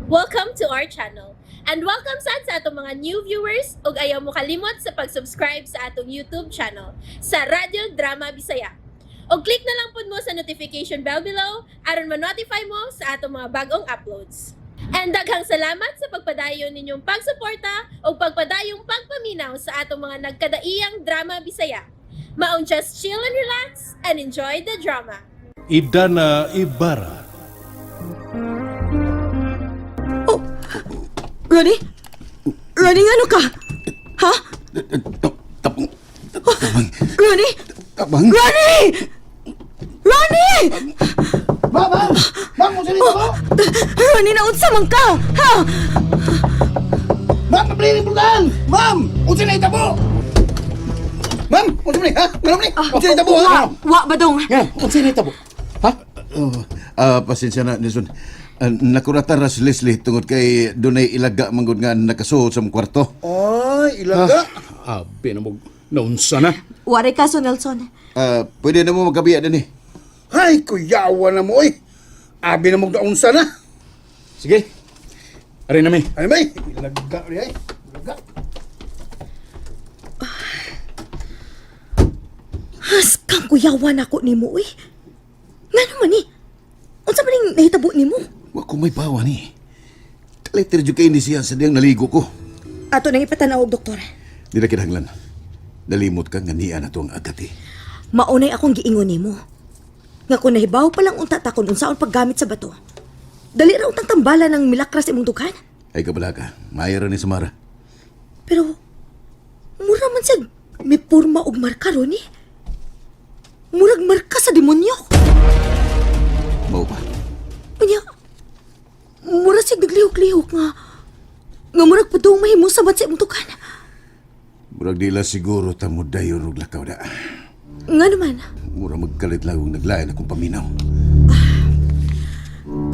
Welcome to our channel. And welcome sa atong mga new viewers ug ayaw mo kalimot sa pag-subscribe sa atong YouTube channel sa Radio Drama Bisaya. O click na lang pud mo sa notification bell below aron ma-notify mo sa atong mga bagong uploads. And daghang salamat sa pagpadayon ninyong pagsuporta o pagpadayong pagpaminaw sa atong mga nagkadaiyang Drama Bisaya. Maong just chill and relax and enjoy the drama. Idana Ibarra. Ronnie? Ronnie, ano ka? Ha? Tapang. Ronnie? Tapang. Ronnie! Ronnie! Ma'am! Ma'am, kung sino mo? Ronnie, naunsa man ka? Ha? Ma'am, mabili rin pultahan! Ma'am! Kung sino mo? Ma'am, kung sino ha? Ma'am, kung sino mo? Wa, badong. Kung sino mo? Ha? Pasensya na, Nison. Nakuratan ra si Leslie tungod kay dunay ilaga manggod nga nakasuot sa mong kwarto. Ay, ilaga. Abi na mo naunsa na. Wari kaso, Nelson. Pwede na mo magkabiya din eh. Ay, kuyawa na mo eh. Abi na mong daunsa na. Sige. Ari na mi. Ay, may. Ilaga rin ay. Ilaga. Has kang kuyawan ako ni mo, eh. Nga naman, eh. Unsa man yung nahitabo ni mo? Wa ko may bawa ni. Kaliter jud kay ni siya sa diyang naligo ko. Ato nang ipatanaw, doktor. Dila kinahanglan. Nalimot ka nga niya na to ang agati. Maunay akong giingon ni mo. Nga kung nahibaw pa lang unta takon unsaon paggamit sa bato. Dali ra untang tambala ng milakras imong dughan. Ay kabala ka. Mayroon ni Samara. Pero, mura man siya may porma og marka ron, eh. Murag marka sa demonyo. Mao pa. Kanya, mura siya naglihok-lihok nga murag padong mahimong sabat sa imong dughan. Murag dila siguro ta mo dayon og lakaw da. Nga naman, Mura magkalit lang og naglain akong paminaw.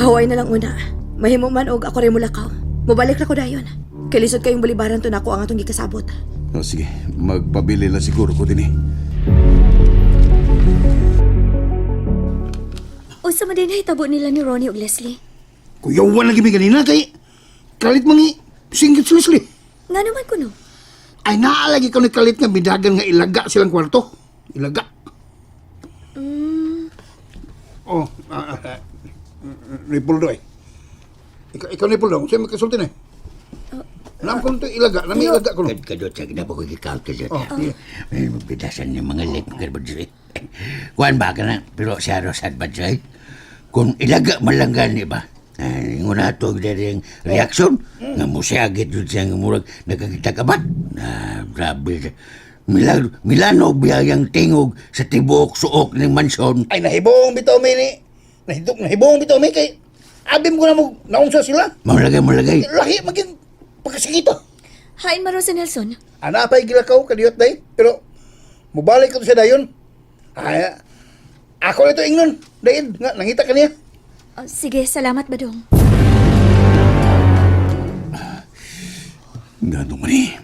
paway na lang una. Mahimo man og ako rin mulakaw. Mubalik na ko dayon. Kalisod kayong balibaran to na ako ang atong gikasabot. O sige, magpabili lang siguro ko din eh. Unsa man din hitabo nila ni Ronnie ug Leslie? Kuyawa na gimi ganina kay kalit mangi singgit si Leslie. Nga naman kuno. Ay naalagi ko ni kalit nga bidagan nga ilaga silang kwarto. Ilaga. Oh, Ripoldo eh. Ikaw Ripoldo, siya magkasulti na eh. Alam ko nito ilaga, nami ilaga ko. Kadot sa ginabo ko gikal kadot. Oh, yeah. May magbidasan ni mga lit mga badjay. Kuan ba ka na, pero siya ro sad badjay. Kung ilaga malanggan ni ba? Nguna to dari yung reaksyon nga mo siya agad doon siya nga murag nakakita ka ba? Grabe. Milano biyayang tingog sa tibok suok ng mansyon. Ay nahibong bitaw may ni. Nahibong bitaw may kay abim ko na mo naunsa sila. Malagay. Lahi maging pagkasikito. Hain maro si Nelson. Ana pa'y gilakaw, kadiyot day. Pero, mubalik ko to siya dayon. Ay, ako na ito ingnon. Dayin, nga, nangita ka niya. Sige, salamat badong. Ngano man eh.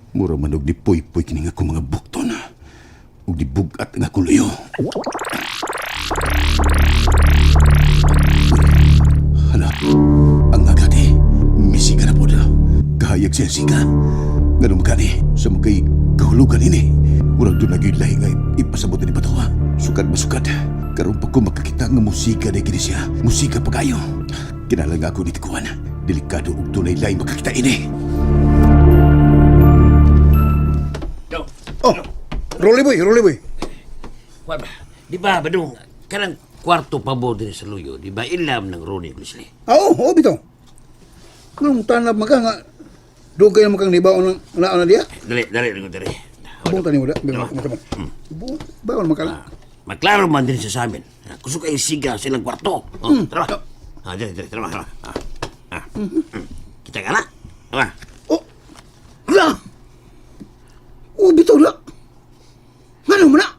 Mura manog di puy-puy kini nga akong mga bukton. Ug di bugat nga akong luyo. Hala, ang agati. Misiga na po na. Kahayag siya siga. Ngano magani, sa magkay kahulugan ini. Murag doon nagyoy lahi nga ipasabot ni bato ha. Sukad masukad. Karoon pa ko makakita nga musika na gini siya. Musika pa kayo. Kinala nga ako ni Tikuan. Delikado ug tunay lahi makakita ini. Oh, Rolly boy. Kuan ba? Di ba badong kanang kwarto pa mo din sa luyo, di ba ilam ng Ronnie ug Leslie? Oo, bitaw. Kung tanap maka nga, dugay na makang nibaon ng naon na diya. Dali dali. Bung tani mo da. Bawal makala. Maklaro man din siya sa amin. Kusog kayo siga silang kwarto. Tara. Dali, tara. Kita ka na? Tara. Oh, hala. Oh, bitaw na. Ngano mo na?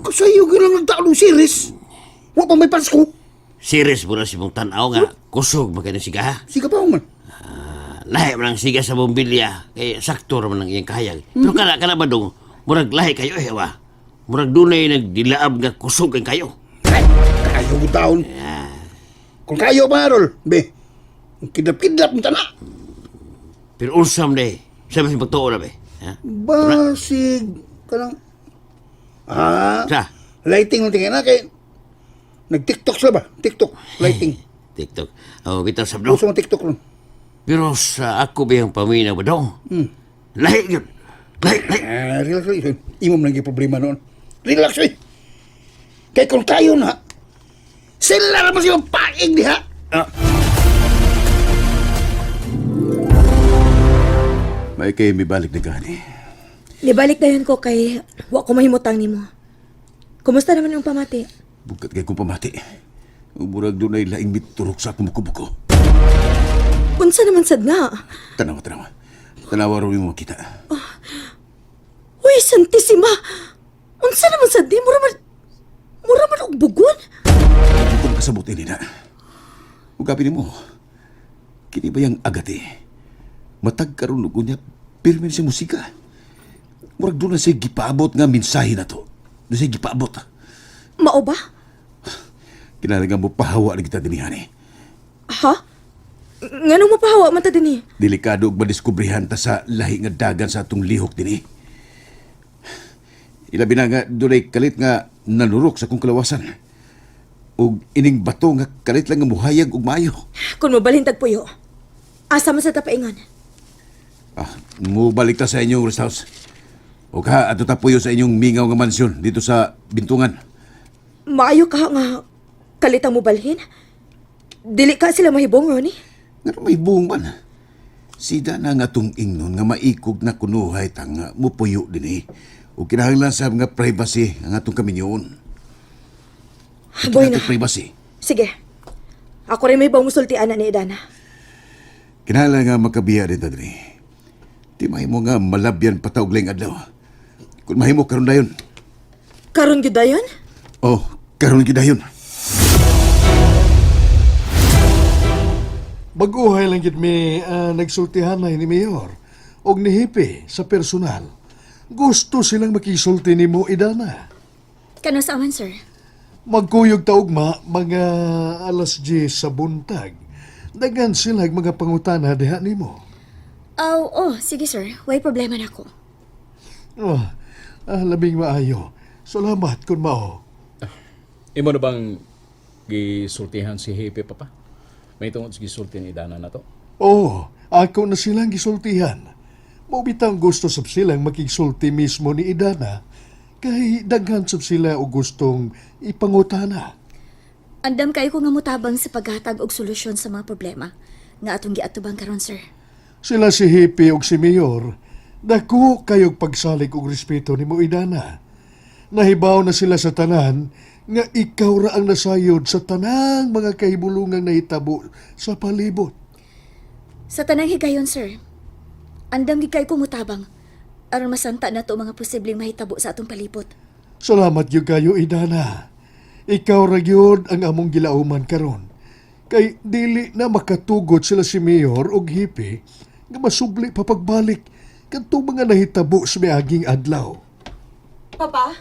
Kasayo lang nagtalo series. Wa pa may Pasko. Serious mo na si mong tanaw nga kusog ba kayo na siga ha? Siga pa man. Lahi man ang siga sa bombilya. Kaya sakto naman ang iyang kahayag. Pero kana ba dong, murag lahi kayo eh wa. Murag dunay nagdilaab nga kusog ang kayo. Ay, Hugod taon. Kung kayo pa, Rol, be, kidlap-kidlap mo tana. Pero unsam na eh. Sabi sa pagtuo na ba? Ha? Basig ka lang. Sa? Lighting mo tingin na kay nag-TikTok sila ba? TikTok, lighting. TikTok. Oh, bitaw sabdo. Gusto mo TikTok ron. Pero sa ako ba yung paminaw ba dong? Lahi yun. Lahi. Relax, relax. Imo mo nang problema noon. Relax, eh. Kaya kung tayo na, sila naman siya paing diha. May kayo may balik na gani. Nibalik dayon ko kay wa ko mahimutang nimo. Kumusta naman yung pamati? Bukat kay kong pamati. Umurag doon ay laing miturok sa kumukubuko. Unsa naman sad nga? Tanawa, tanawa. Tanawa rin mo kita. Uy, Santissima! Unsa naman sad di? Mura man og bugon? Kung kasabot ini na. Ugapin mo. Kini ba yung agati? Matag karon ug unya pirmi sa musika. Murag doon na siya gipaabot nga mensahe na to. Doon siya gipaabot. Mao ba? Kinalagang mo pahawa na kita dinihan eh. Ha? Nganong mapahawa man ta dinhi? Delikado og madiskubrihan ta sa lahi nga dagan sa atong lihok dinhi. Ilabi na nga dunay kalit nga nanurok sa kong kalawasan. Ug ining bato nga kalit lang nga muhayag ug maayo. Kung mabalhin tagpuyo, asa man sa tapaingan? Mubalik ta sa inyong rest house. O ka, ato tapuyo sa inyong mingaw nga mansyon dito sa Bintungan. Maayo ka nga kalitang mo balhin? Dili ka sila mahibong, Ronnie? Nga may buong man. Sida na nga tong ingnon nga maikog na kunuhay tang nga mupuyo din eh. O kinahanglan sa nga privacy ang atong kaminyoon. Boy na. Privacy. Sige. Ako rin may bang musultian na ni Idana. Kinahanglan nga makabiya din ta din eh. Di mahimo nga malabyan patawag lang adlaw. Kung mahimo karon dayon. Karon gyud dayon? Oh, karon gidayon. Baguhay lang gid mi nagsultihan na ni Mayor og ni Hipe sa personal. Gusto silang makisulti nimo Idana. Kano sa aman, sir? Magkuyog ta ugma mga alas 10 sa buntag. Dagan sila mga pangutana diha nimo. Oh, sige, sir. Way problema na ako. Oh, labing maayo. Salamat kun mao. Imo na bang gisultihan si Hepe, Papa? May tungod sa gisulti ni Idana na to? Oh, ako na silang gisultihan. Maubitang gusto sab silang makigsulti mismo ni Idana kay daghan sab sila og gustong ipangutana. Andam kayo ko nga mutabang sa paghatag og solusyon sa mga problema nga atong giatubang karon, sir. Sila si Hippie og si Mayor, dako kayog pagsalig og respeto ni mo Idana. Nahibaw na sila sa tanan nga ikaw ra ang nasayod sa tanang mga kahibulungang nahitabo sa palibot. Sa tanang higayon, sir. Andam gid kayo ko mutabang aron masanta na to mga posibleng mahitabo sa atong palibot. Salamat gyud kayo Idana. Ikaw ra gyud ang among gilauman karon. Kay dili na makatugot sila si Mayor og Hippie nga masubli pa pagbalik kadtong mga nahitabo sa miaging adlaw. Papa?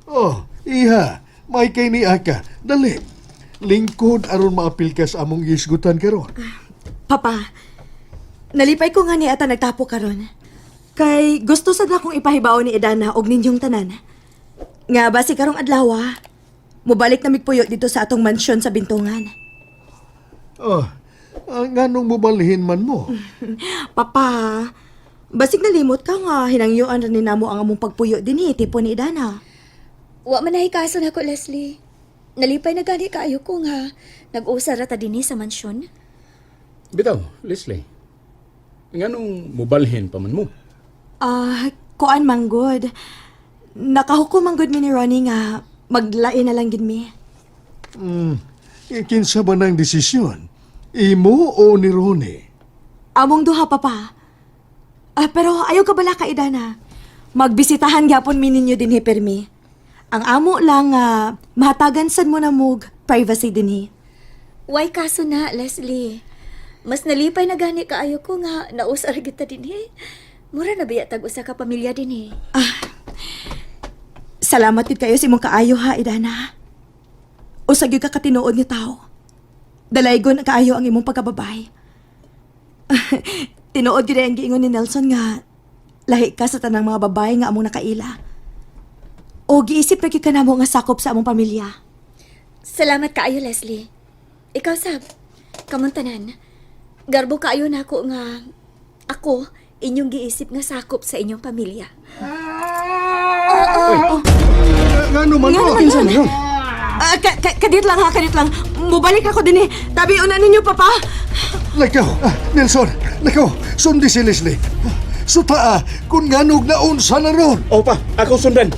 Oh, iha, may kay ni Aka. Dali. Lingkod aron maapil ka sa among gisgutan karon. Papa, nalipay ko nga ni ata nagtapo karon. Kay gusto sad akong ipahibaw ni Idana og ninyong tanan. Nga basi karong adlaw, mubalik na migpuyo dito sa atong mansyon sa Bintungan. Oh, nganong mubalhin man mo? Papa, basig nalimot ka nga hinangyuan ra ni namo ang among pagpuyo dinhi tipo ni Idana. Wa man nahikaso nako, Leslie. Nalipay na gani kaayo ko nga nag-usa ra ta dinhi sa mansyon. Bitaw, Leslie. Nganong mubalhin pa man mo? Kuan manggod. Nakahukom manggod mi ni Ronnie nga maglain na lang gid mi. Kinsa ba ng desisyon? Imo o ni Ronnie? Among duha, Papa. Pero ayaw ka bala ka, Idana. Magbisitahan gyapon mi ninyo dinhi permi. Ang amo lang mahatagan sad mo na mog privacy dinhi. Why kaso na, Leslie? Mas nalipay na gani kaayo ko nga nausar kita dinhi. Mura na biya tag usa ka pamilya dinhi. Salamat gid kayo sa imong kaayo ha, Idana. Usag yung kakatinuod nga tao. Dalaygon na kaayo ang imong pagkababay. Tinuod gid ang giingon ni Nelson nga lahi ka sa tanang mga babae nga among nakaila. O giisip na gyud ka namo nga sakop sa among pamilya. Salamat kaayo, Leslie. Ikaw, Sab, kamuntanan. Garbo kaayo na ako nga ako inyong giisip nga sakop sa inyong pamilya. Nga naman Nga ko. naman Kinsa yun. na yun? Kadit lang ha, kadit lang. Mubalik ako din eh. Tabi una ninyo, Papa. Lakaw, Nelson, lakaw, sundi si Leslie. Suta, kung nganog na unsa na ron. Opa, ako sundan.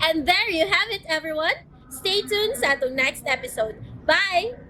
And there you have it, everyone. Stay tuned sa atong next episode. Bye!